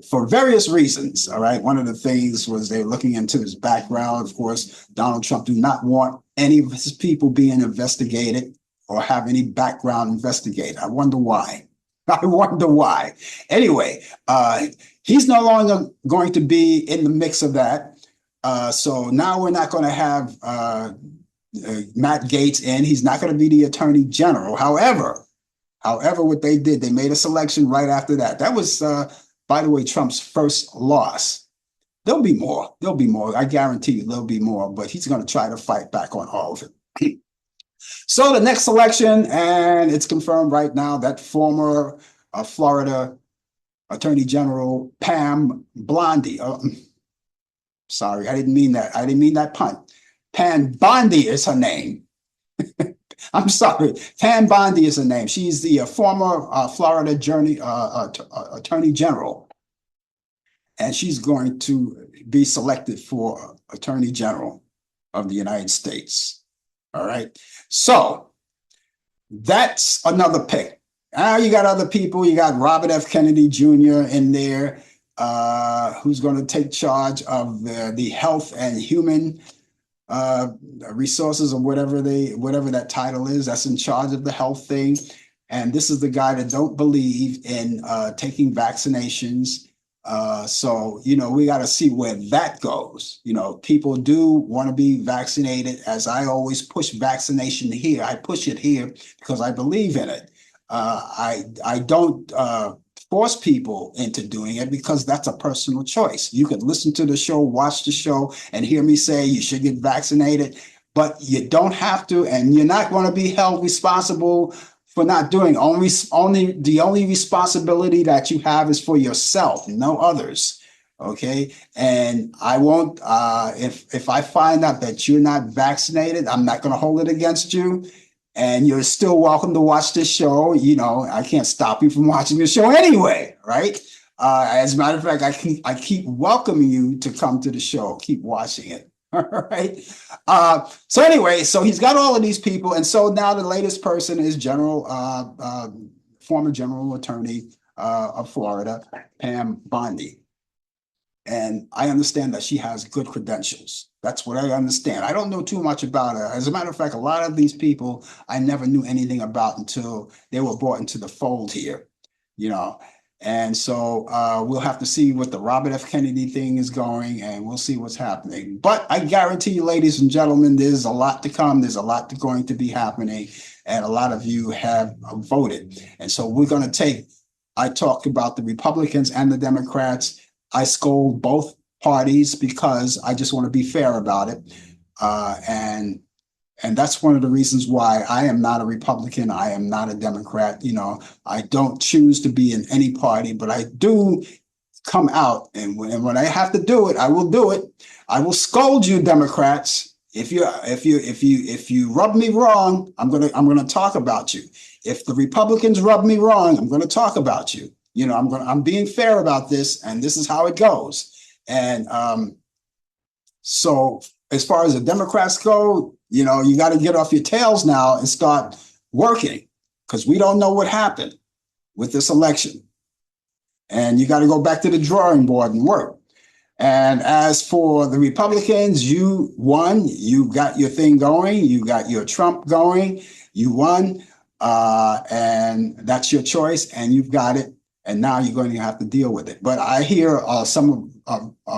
for various reasons. All right, one of the things was they were looking into his background. Of course, Donald Trump do not want any of his people being investigated or have any background investigated. I wonder why. Anyway, he's no longer going to be in the mix of that. So now we're not going to have Matt Gaetz in. He's not going to be the attorney general. However, what they did, they made a selection right after that. That was, by the way, Trump's first loss. There'll be more. I guarantee you there'll be more, but he's going to try to fight back on all of it. So the next election, and it's confirmed right now, that former Florida Attorney General Pam Bondi. Sorry, I didn't mean that. I didn't mean that pun. Pam Bondi is her name. I'm sorry. Pam Bondi is her name. She's the former Florida Attorney General. And she's going to be selected for Attorney General of the United States. All right. So that's another pick. Now you got other people. You got Robert F. Kennedy Jr. in there, who's going to take charge of the health and human resources, or whatever that title is. That's in charge of the health thing. And this is the guy that don't believe in taking vaccinations. So, we got to see where that goes. People do want to be vaccinated. As I always push vaccination here, I push it here because I believe in it. I don't force people into doing it because that's a personal choice. You could listen to the show, watch the show, and hear me say you should get vaccinated, but you don't have to, and you're not going to be held responsible for not doing. The only responsibility that you have is for yourself, no others. Okay, and I won't. If I find out that you're not vaccinated, I'm not going to hold it against you. And you're still welcome to watch this show. I can't stop you from watching the show anyway, right? As a matter of fact, I keep welcoming you to come to the show. Keep watching it. All right. So anyway, so he's got all of these people, and so now the latest person is former General Attorney of Florida, Pam Bondi. And I understand that she has good credentials. That's what I understand. I don't know too much about her. As a matter of fact, a lot of these people I never knew anything about until they were brought into the fold here, And so we'll have to see what the Robert F. Kennedy thing is going, and we'll see what's happening. But I guarantee you, ladies and gentlemen, there's a lot to come. There's a lot going to be happening, and a lot of you have voted. And so we're going to I talked about the Republicans and the Democrats. I scold both parties because I just want to be fair about it. And that's one of the reasons why I am not a Republican. I am not a Democrat. I don't choose to be in any party, but I do come out. And when I have to do it, I will do it. I will scold you, Democrats. If you rub me wrong, I'm gonna talk about you. If the Republicans rub me wrong, I'm gonna talk about you. I'm being fair about this, and this is how it goes. And So as far as the Democrats go, you know, you got to get off your tails now and start working, because we don't know what happened with this election. And you got to go back to the drawing board and work. And as for the Republicans, you won. You got your thing going. You got your Trump going. You won. And that's your choice. And you've got it. And now you're going to have to deal with it. But I hear some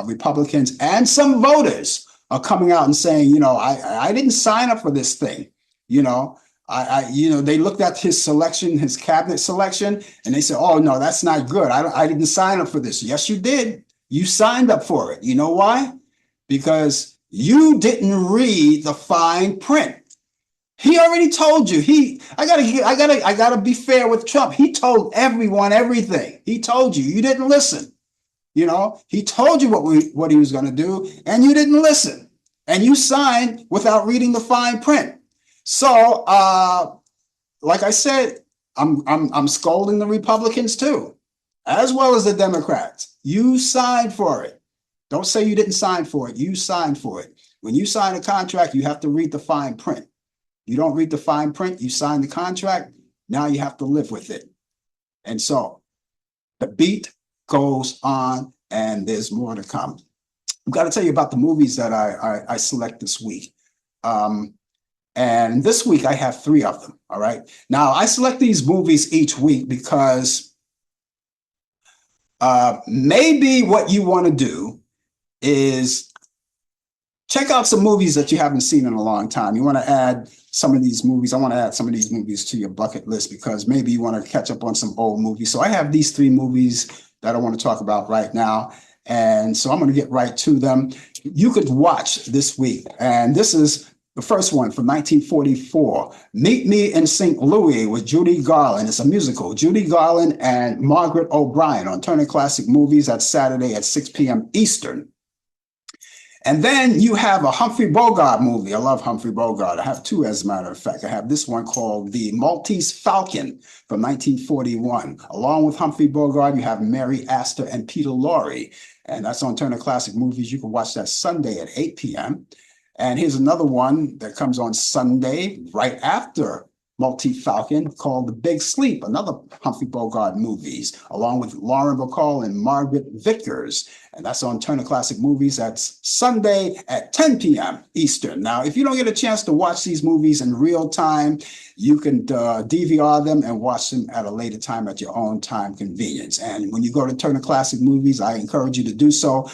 Republicans and some voters are coming out and saying, you know, I didn't sign up for this thing. You know, they looked at his selection, his cabinet selection, and they said, oh, no, that's not good. I didn't sign up for this. Yes, you did. You signed up for it. You know why? Because you didn't read the fine print. He already told you. I gotta be fair with Trump. He told everyone everything. He told you. You didn't listen. You know, he told you what he was going to do, and you didn't listen. And you signed without reading the fine print. So, like I said, I'm scolding the Republicans too, as well as the Democrats. You signed for it. Don't say you didn't sign for it. You signed for it. When you sign a contract, you have to read the fine print. You don't read the fine print, you sign the contract, now you have to live with it. And so the beat goes on, and there's more to come. I've got to tell you about the movies that I select this week. And this week I have 3 of them, all right? Now, I select these movies each week because maybe what you want to do is check out some movies that you haven't seen in a long time. You want to add some of these movies. I want to add some of these movies to your bucket list because maybe you want to catch up on some old movies. So I have these 3 movies that I want to talk about right now. And so I'm going to get right to them. You could watch this week. And this is the first one from 1944, Meet Me in St. Louis with Judy Garland. It's a musical. Judy Garland and Margaret O'Brien on Turner Classic Movies. That's Saturday at 6 p.m. Eastern. And then you have a Humphrey Bogart movie. I love Humphrey Bogart. I have 2, as a matter of fact. I have this one called The Maltese Falcon from 1941. Along with Humphrey Bogart, you have Mary Astor and Peter Lorre. And that's on Turner Classic Movies. You can watch that Sunday at 8 p.m. And here's another one that comes on Sunday right after Maltese Falcon called The Big Sleep, another Humphrey Bogart movies, along with Lauren Bacall and Margaret Vickers. And that's on Turner Classic Movies. That's Sunday at 10 p.m. Eastern. Now, if you don't get a chance to watch these movies in real time, you can DVR them and watch them at a later time at your own time convenience. And when you go to Turner Classic Movies, I encourage you to do so.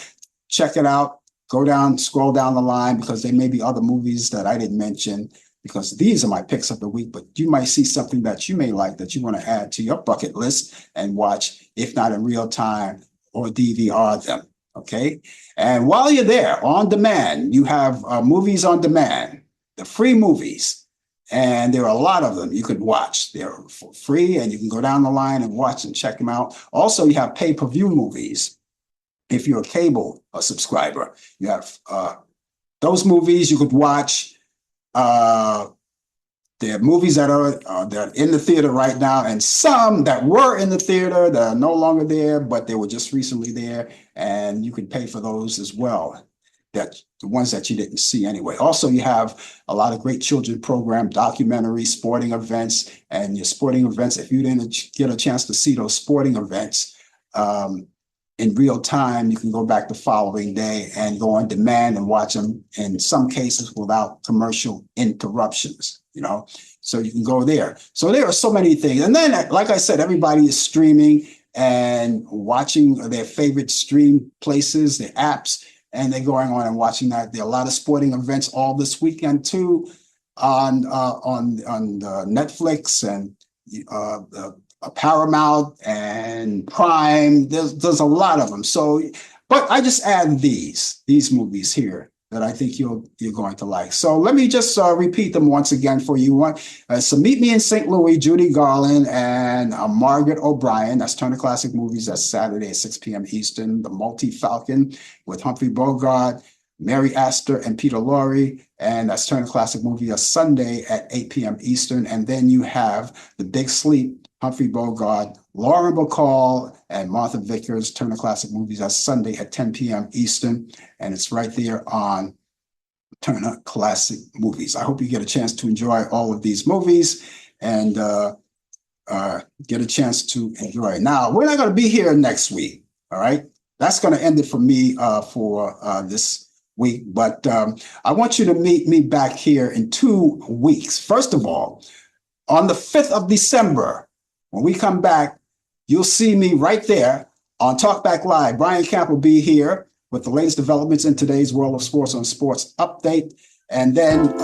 Check it out. Go down, scroll down the line, because there may be other movies that I didn't mention, because these are my picks of the week, but you might see something that you may like that you want to add to your bucket list and watch, if not in real time, or DVR them, okay? And while you're there, on demand, you have movies on demand, the free movies, and there are a lot of them you could watch. They're for free, and you can go down the line and watch and check them out. Also, you have pay-per-view movies. If you're a cable subscriber, you have those movies you could watch. There are movies that are in the theater right now, and some that were in the theater that are no longer there, but they were just recently there, and you can pay for those as well. That the ones that you didn't see anyway. Also, you have a lot of great children program, documentaries, sporting events, and your sporting events. If you didn't get a chance to see those sporting events in real time, you can go back the following day and go on demand and watch them, in some cases without commercial interruptions, you know, so you can go there. So there are so many things. And then, like I said, everybody is streaming and watching their favorite stream places, their apps, and they're going on and watching that. There are a lot of sporting events all this weekend too on Netflix and Paramount and Prime. There's a lot of them. So, but I just add these movies here that I think you're going to like. So let me just repeat them once again for you. So Meet Me in St. Louis, Judy Garland and Margaret O'Brien. That's Turner Classic Movies. That's Saturday at 6 p.m. Eastern. The Maltese Falcon with Humphrey Bogart, Mary Astor and Peter Lorre, and that's Turner Classic Movies, Sunday at 8 p.m. Eastern. And then you have The Big Sleep, Humphrey Bogart, Lauren Bacall and Martha Vickers, Turner Classic Movies. That's Sunday at 10 p.m. Eastern, and it's right there on Turner Classic Movies. I hope you get a chance to enjoy all of these movies and get a chance to enjoy it. Now, we're not going to be here next week, all right? That's going to end it for me for this week, but I want you to meet me back here in 2 weeks. First of all, on the 5th of December, when we come back, you'll see me right there on Talkback Live. Brian Camp will be here with the latest developments in today's world of sports on Sports Update. And then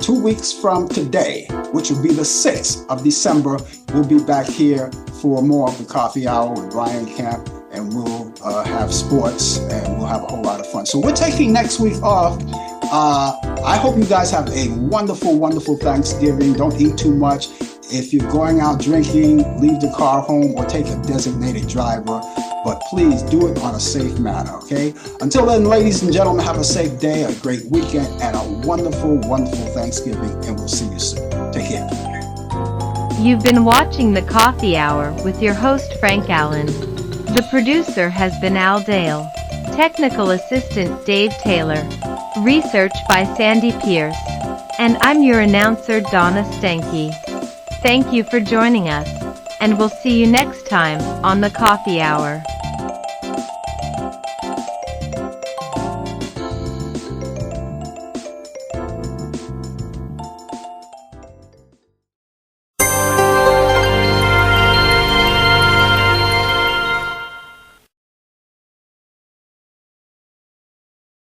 2 weeks from today, which will be the 6th of December, we'll be back here for more of the Coffee Hour with Brian Camp, and we'll have sports and we'll have a whole lot of fun. So we're taking next week off. I hope you guys have a wonderful, wonderful Thanksgiving. Don't eat too much. If you're going out drinking, leave the car home or take a designated driver. But please do it on a safe manner, okay? Until then, ladies and gentlemen, have a safe day, a great weekend, and a wonderful, wonderful Thanksgiving, and we'll see you soon. Take care. You've been watching The Coffee Hour with your host, Frank Allan. The producer has been Al Dale. Technical assistant, Dave Taylor. Research by Sandy Pierce. And I'm your announcer, Donna Stenke. Thank you for joining us, and we'll see you next time on The Coffee Hour.